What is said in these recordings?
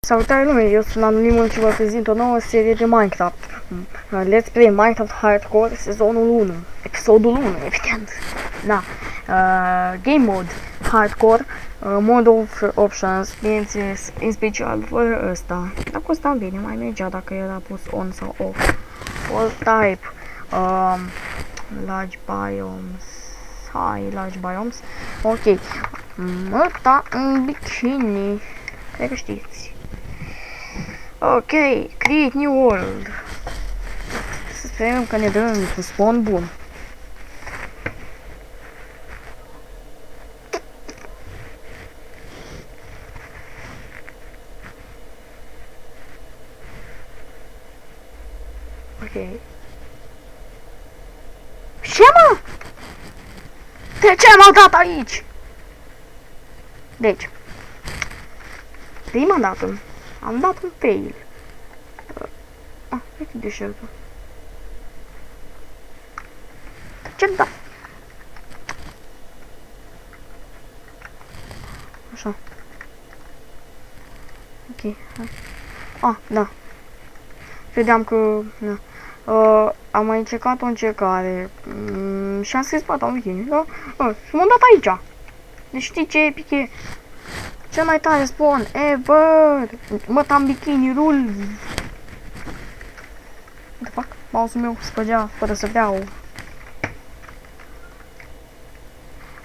Salutare lume, eu sunt Anonimul și vă prezint o nouă serie de Minecraft. Let's Play Minecraft Hardcore, sezonul 1, episodul 1, evident. Da. Game Mode Hardcore, Mode of Options, bineînțeles, în special fără ăsta. Dacă ăsta bine, mai mergea dacă era pus on sau off. All type, large biomes, high large biomes, ok. Ăsta în bikini, cred că știți. Ok, create new world. Să sperăm că ne dă un spawn bun. Ok. Ce mă? De ce m-au dat aici? Deci, prima dată am dat un fail. Uite deșertul. Ce-mi da? Așa. Ok. Da. Credeam că... Na. Am mai încercat o încercare. Și am scris pata în bikini, da? Și m-am dat aici. Deci știi ce epic e? Cel mai tare spawn ever! Mă, am bikini rule! What the fuck? Mouse-ul meu spăgea fără să beau.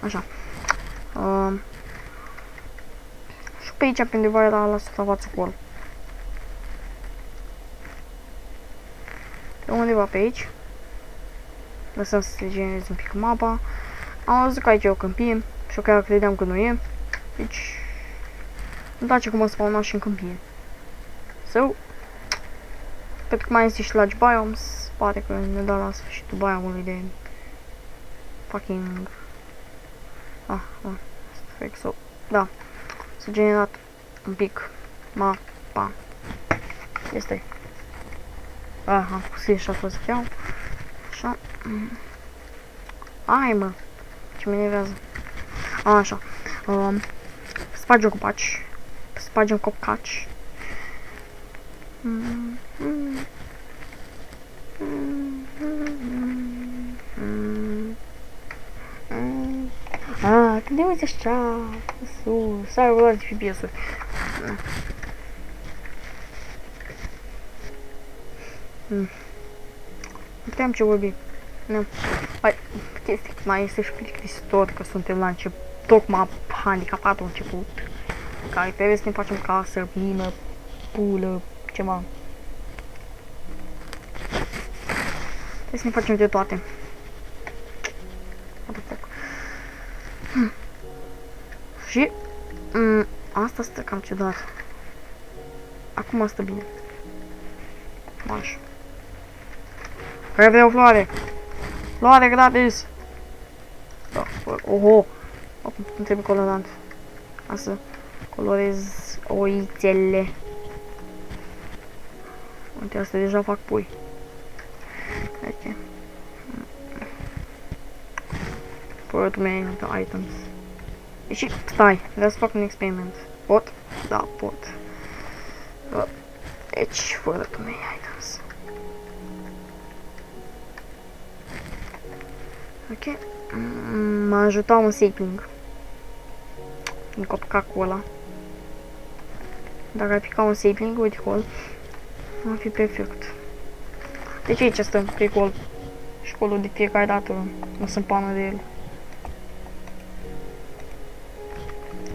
Așa. Și pe aici, pe undeva era la suprafață acolo. Pe undeva pe aici. Lăsăm să se genereze un pic mapa. Am văzut că aici e o câmpie. Și eu chiar credeam că nu e. Deci... îmi place cum mă spawna și în câmpie. So... pentru că mai este și large biomes. Poate că ne dă la sfârșitul biomului de... fucking... so, da. S-a generat un pic mapa. Este. Am pus și așa să iau. Așa. Hai mă. Ce mă enervează. Așa. Spargem copaci. Spargem copaci. Când te uiți așa, sus, ai luat FPS-uri. Nu știam ce vorbi. Nu. Hai, chestia mai este și plictisitor că suntem la început, tocmai handicapatul început. Care trebuie să ne facem casă, mină, pulă, ceva. Trebuie să ne facem de toate. Și asta stă cam ciudat. Acum stă bine. Așa. Care vreau floare? Floare gratis! Da, oho! Nu trebuie colorant. Asta colorez oițele. Uite, astea deja fac pui. Uite. Put main items. Și stai, vreau să fac un experiment. Pot? Da, pot. Deci, fără to main items. Ok. M-a ajutat un sapling. Din copcacul ăla. Dacă ar pica un sapling, uite acolo. Ar fi perfect. Deci aici stă pricol. Și acolo de fiecare dată o să-mi pană de el.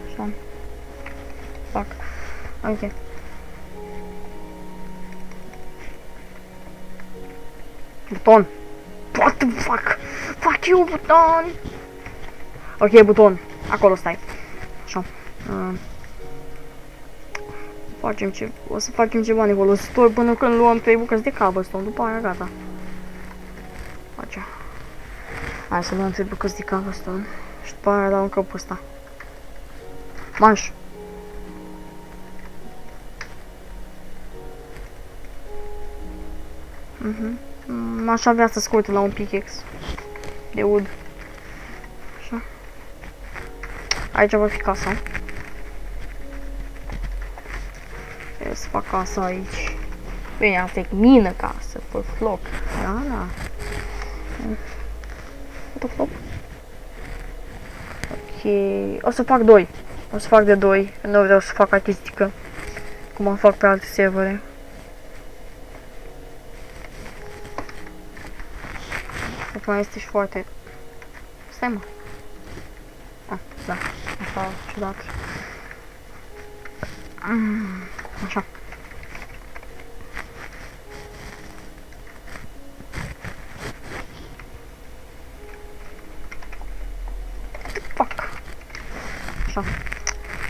Așa. Fac. Ok. Buton. What the fuck? Fuck you, buton! Ok, buton. Acolo stai. Așa. Facem ce... o să facem ceva nefolositor până când luăm 3 bucăți de cobblestone. După aia gata. Așa. Hai să luăm 3 bucăți de cobblestone. Și după aia dau în capul ăsta. Manș. Aș avea să scot la un pickaxe de wood. Așa. Aici va fi casa. Trebuie să fac casa aici. Bine, asta e mină casă, pe floc. Da, da. What the fuck? Ok, o să fac 2. O să fac de 2, nu vreau să fac artistică, cum am fac pe alte servere. Acum este și foarte... Stai, mă. Ah, da, așa, ciudat. Așa. Fuck. Așa.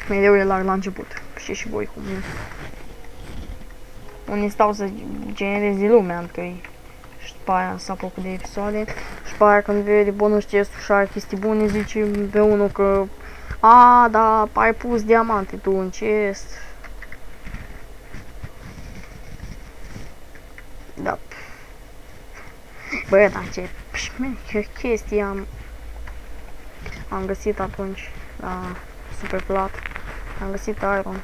Mereu e larg la început. Știți și voi cum e. Unii stau să genereze lumea întâi. Și după aia să apucă de episoade. Și după aia când vede bonus chestul și are chestii bune, zice pe unul că a, da, ai pus diamante tu în chest. Da. Bă, dar ce chestii am găsit atunci la super plat. Am găsit iron.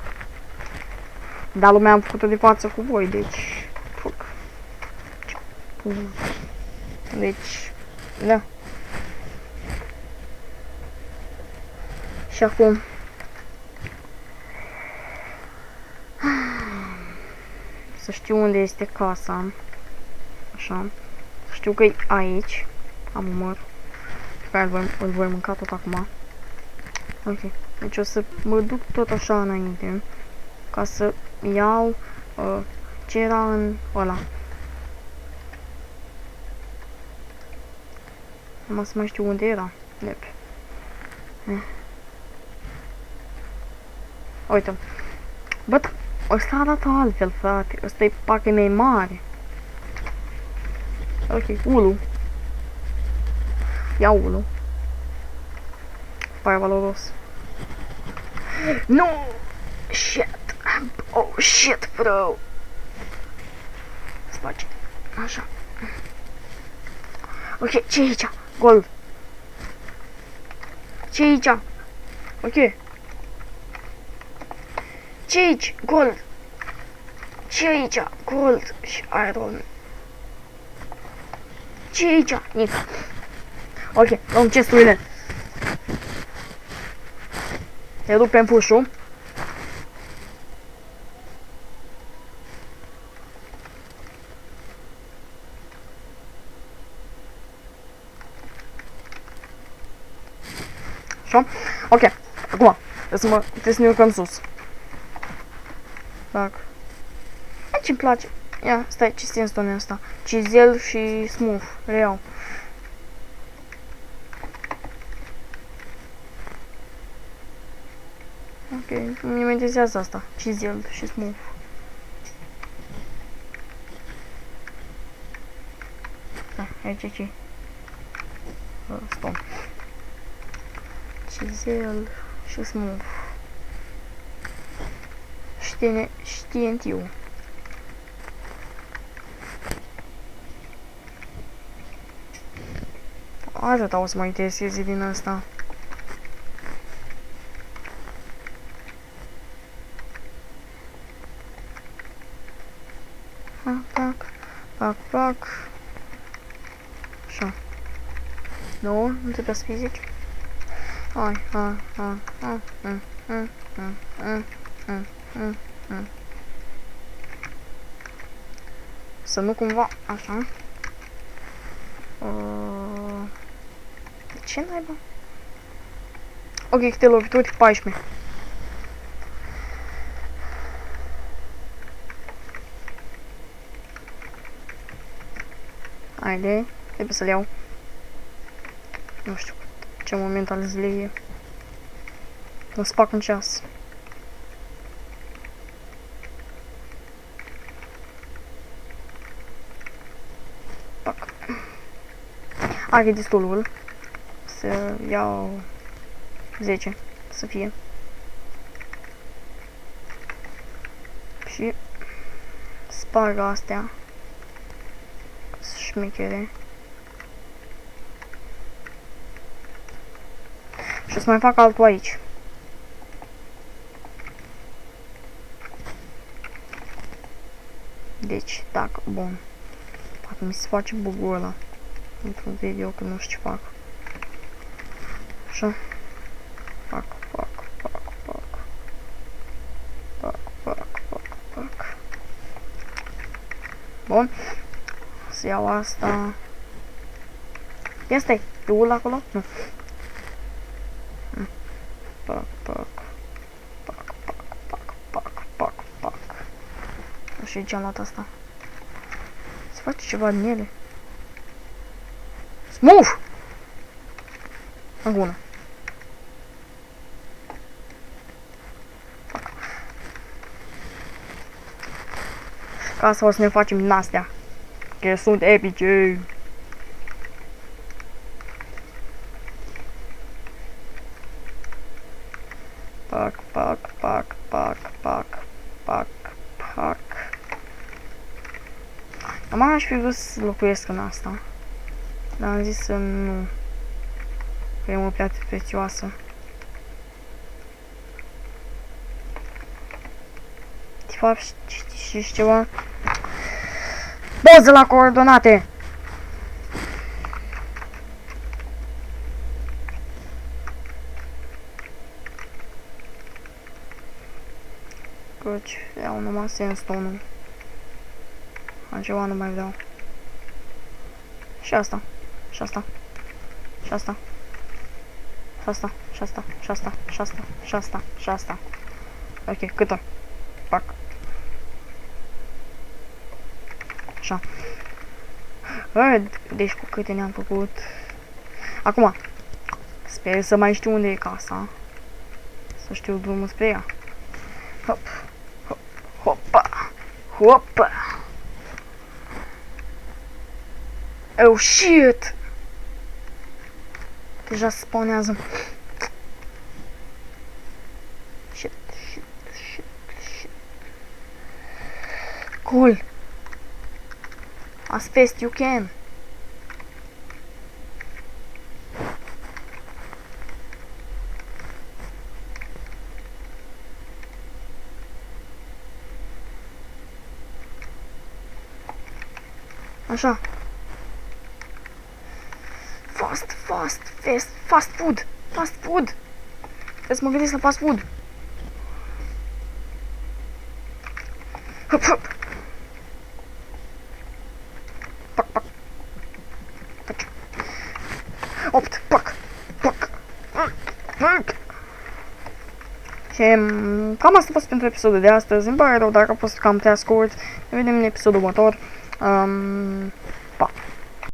Dar lumea am făcut-o de față cu voi, deci... Fuck. Deci... Da. Și acum... Să știu unde este casa. Așa. Știu că e aici. Am un măr. Pe care îl voi mânca tot acum. Ok. Deci o să mă duc tot așa înainte. Ca să iau ce era în ăla. Numai să mai știu unde era. Yep. Uite. Bă, ăsta arată altfel, frate. Ăsta e parcă mai mare. Ok, ulu. Ia ulu. Pare valoros. No! Shit. Oh, shit, bro. Sparge. Așa. Ok, ce e aici? Gold. Ce e aici? Ok. Ce e aici? Gold. Ce e aici? Gold și iron. Ce e aici? Nic. Ok, luăm chesturile. Le duc pe înfușul. Așa. Ok, acum trebuie să ne urcăm sus. Fac. Ce-mi place. Ia, stai, ce sandstone e asta? Chisel și smooth, le iau. Ok, mi-e interesează asta, chisel și smooth. Da, aici ce? Stop. Chisel și smooth. Știintiu. Atâta o să mă intereseze din asta. Pac. Așa. Nu trebuie să fizici. Hai. Să nu cumva, așa. Ce naiba? Ok, câte lovituri? 14. Haide, trebuie să le iau. Nu știu ce moment al zilei e. O să fac un ceas. Pac. Are destulul să iau 10 să fie. Și sparg astea. Șmechere. Și o să mai fac altul aici. Deci, dacă, bun. Dacă mi se face bugul ăla într-un video, că nu știu ce fac. Așa. Fac. Bun. Să iau asta. Este fiul acolo? Nu. Pac. Nu știu ce am luat asta. Se face ceva din ele. Smooth! Încă una. Ca să o să ne facem din astea. Că sunt epice. Pac. Am aș fi vrut să locuiesc în asta. Dar am zis să nu. Că e o piatră prețioasă. De fapt, știi ceva? Poză la coordonate! Căci iau numai sandstone-ul. Altceva nu mai vreau. Și asta. Ok, cât-o? Pac. Așa. Deci cu câte ne-am făcut. Acum. Sper să mai știu unde e casa. Să știu drumul spre ea. Hopa. Oh shit! Deja se spawnează. Shit. Cool. As fast you can. Așa. Fast food. Trebuie să mă gândesc la fast food. Hop. Pac. 8. Pac. Și cam asta a fost pentru episodul de astăzi. Îmi pare rău dacă a fost cam prea scurt. Ne vedem în episodul următor.